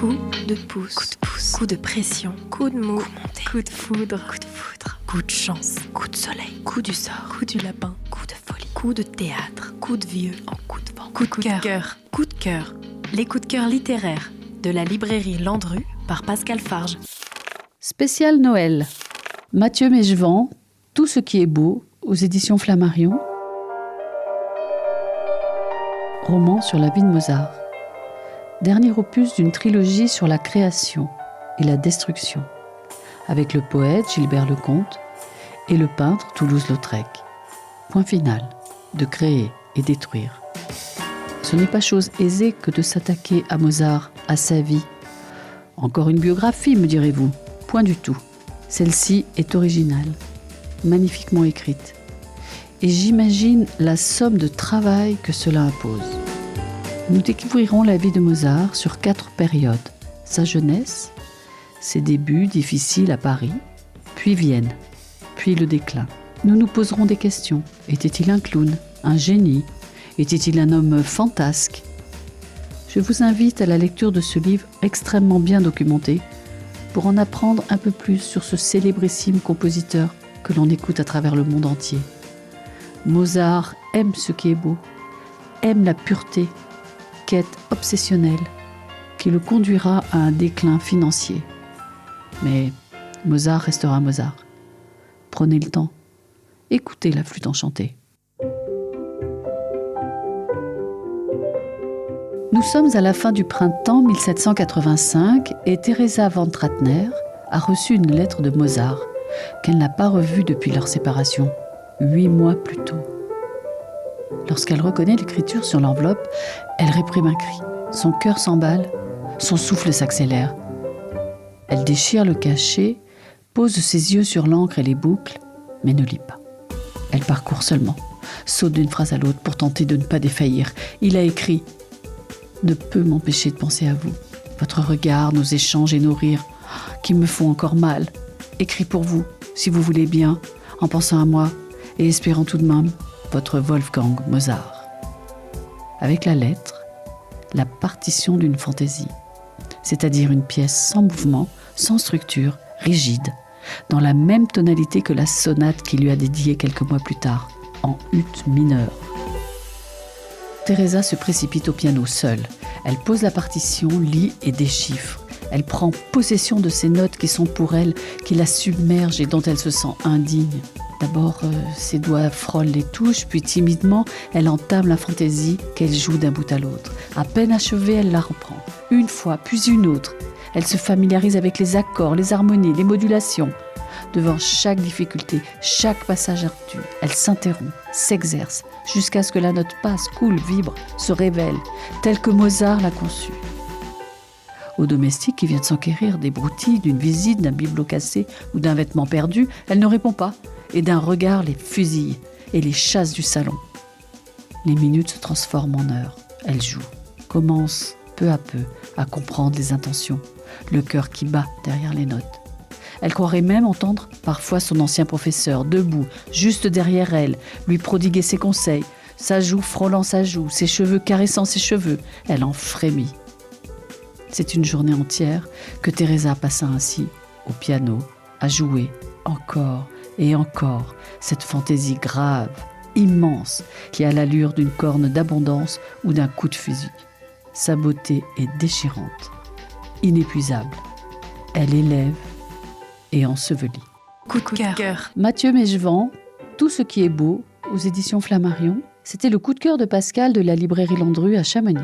Coup de pouce. Coup de pouce. Coup de pression. Coup de mou. Coup monté. Coup de foudre. Coup de foudre. Coup de chance. Coup de soleil. Coup du sort. Coup du lapin. Coup de folie. Coup de théâtre. Coup de vieux. En coup de vent. Coup de cœur. Coup de cœur. Les coups de cœur littéraires de la librairie Landru par Pascal Farge. Spécial Noël. Mathieu Mégevant, Tout ce qui est beau, aux éditions Flammarion. Roman sur la vie de Mozart. Dernier opus d'une trilogie sur la création et la destruction, avec le poète Gilbert Lecomte et le peintre Toulouse-Lautrec. Point final, de créer et détruire. Ce n'est pas chose aisée que de s'attaquer à Mozart, à sa vie. Encore une biographie, me direz-vous. Point du tout. Celle-ci est originale, magnifiquement écrite. Et j'imagine la somme de travail que cela impose. Nous découvrirons la vie de Mozart sur 4 périodes. Sa jeunesse, ses débuts difficiles à Paris, puis Vienne, puis le déclin. Nous nous poserons des questions. Était-il un clown, un génie ? Était-il un homme fantasque ? Je vous invite à la lecture de ce livre extrêmement bien documenté pour en apprendre un peu plus sur ce célébrissime compositeur que l'on écoute à travers le monde entier. Mozart aime ce qui est beau, aime la pureté, quête obsessionnelle qui le conduira à un déclin financier. Mais Mozart restera Mozart. Prenez le temps, écoutez la flûte enchantée. Nous sommes à la fin du printemps 1785 et Theresa van Trattner a reçu une lettre de Mozart qu'elle n'a pas revue depuis leur séparation, 8 mois plus tôt. Lorsqu'elle reconnaît l'écriture sur l'enveloppe, elle réprime un cri. Son cœur s'emballe, son souffle s'accélère. Elle déchire le cachet, pose ses yeux sur l'encre et les boucles, mais ne lit pas. Elle parcourt seulement, saute d'une phrase à l'autre pour tenter de ne pas défaillir. Il a écrit « Ne peut m'empêcher de penser à vous. Votre regard, nos échanges et nos rires, qui me font encore mal. Écrit pour vous, si vous voulez bien, en pensant à moi et espérant tout de même votre Wolfgang Mozart. » Avec la lettre, la partition d'une fantaisie, c'est-à-dire une pièce sans mouvement, sans structure, rigide, dans la même tonalité que la sonate qu'il lui a dédiée quelques mois plus tard, en ut mineur. Theresa se précipite au piano seule. Elle pose la partition, lit et déchiffre. Elle prend possession de ces notes qui sont pour elle, qui la submergent et dont elle se sent indigne. D'abord, ses doigts frôlent les touches, puis timidement, elle entame la fantaisie qu'elle joue d'un bout à l'autre. À peine achevée, elle la reprend. Une fois, puis une autre. Elle se familiarise avec les accords, les harmonies, les modulations. Devant chaque difficulté, chaque passage ardu, elle s'interrompt, s'exerce, jusqu'à ce que la note passe, coule, vibre, se révèle, telle que Mozart l'a conçue. Au domestique qui vient de s'enquérir des broutilles, d'une visite, d'un bibelot cassé ou d'un vêtement perdu, elle ne répond pas, et d'un regard les fusille et les chasse du salon. Les minutes se transforment en heures. Elle joue, commence peu à peu à comprendre les intentions, le cœur qui bat derrière les notes. Elle croirait même entendre parfois son ancien professeur, debout, juste derrière elle, lui prodiguer ses conseils, sa joue frôlant sa joue, ses cheveux caressant ses cheveux. Elle en frémit. C'est une journée entière que Theresa passa ainsi, au piano, à jouer, encore et encore, cette fantaisie grave, immense, qui a l'allure d'une corne d'abondance ou d'un coup de fusil. Sa beauté est déchirante, inépuisable. Elle élève et ensevelie. Coup de cœur. Mathieu Mégevant, Tout ce qui est beau, aux éditions Flammarion. C'était le coup de cœur de Pascal de la librairie Landru à Chamonix.